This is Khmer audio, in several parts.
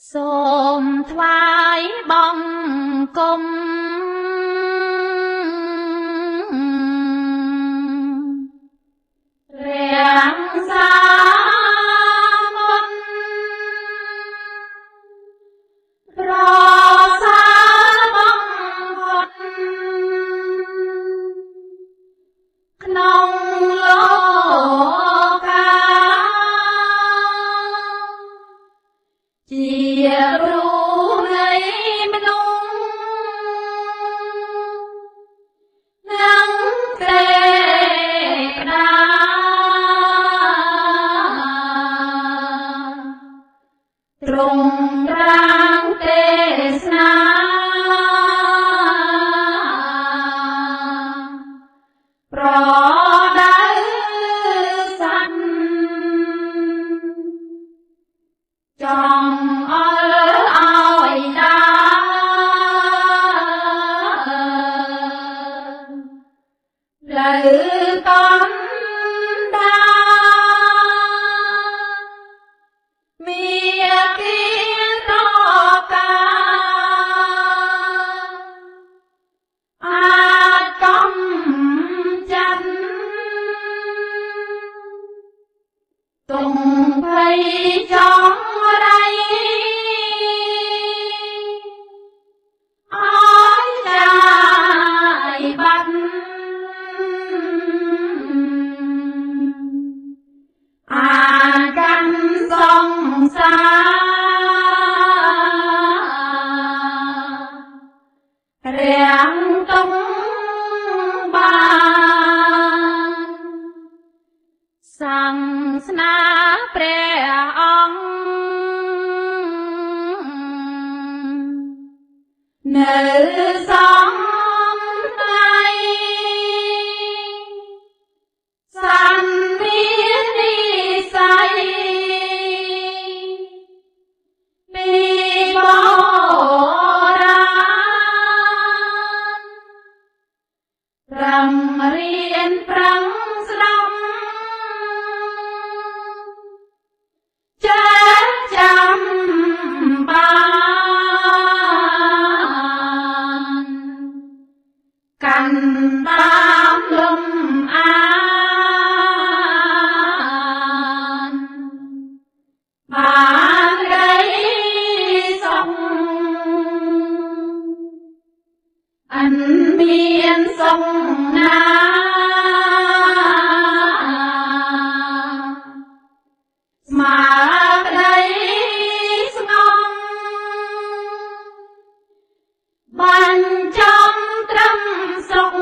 សូមថ្វាយបង្គំរាំងសាមុនប្រសាបំផុតក្នុងលោកកាជាព្រោះនៃមនុស្សនឹងទេវតាទ្រង់រាងទេសនាប្រដៅសត្វចង់អល់ឲ្យដាលើកណ្ដាមាគីរកាអាចកំចាត់ទុំភ័យចង់រៃឲ្យចាយបាត់អាចកាន់សង្សាររាំងទុំបានសាសនាព្រះអង្គនៅសំថ្ងៃសន្មាននិស័យពីបុរាណរំរៀនប្រឹងស្ដាប់ចាស់ចាំបានកាន់តាមលំអានបានក្ដីសុខអិនមានសុខណាស្មាក្ដីស្ងប់បញ្ចំត្រឹមសុខ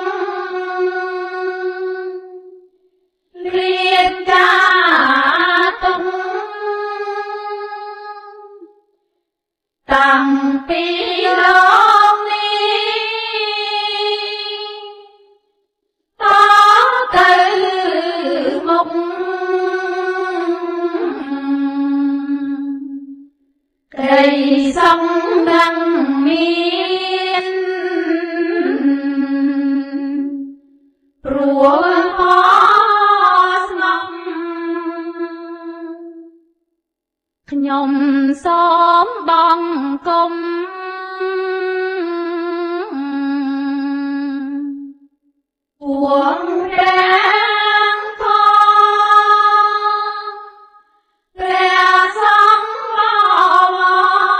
លៀនចាទុំតាំងពីលោកនេះតទៅមុខក្ដីសុខនឹងមានព្រោះផងស្ងប់ខ្ញុំសូមបង្គំពួកព្រះធម៌ព្រះសង្ឃបវរ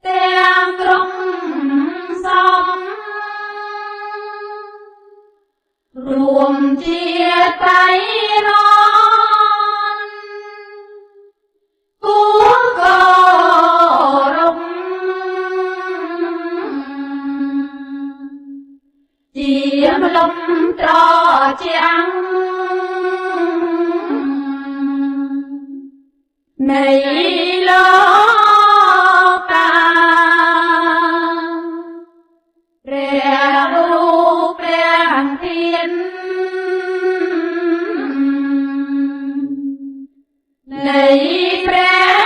ទាំងក្រុមសំរួមជាតៃរនគួរគោរពជាម្លំត្រជាំងនៃលោកកាព្រះរូបព្រះធាននៃព្រះ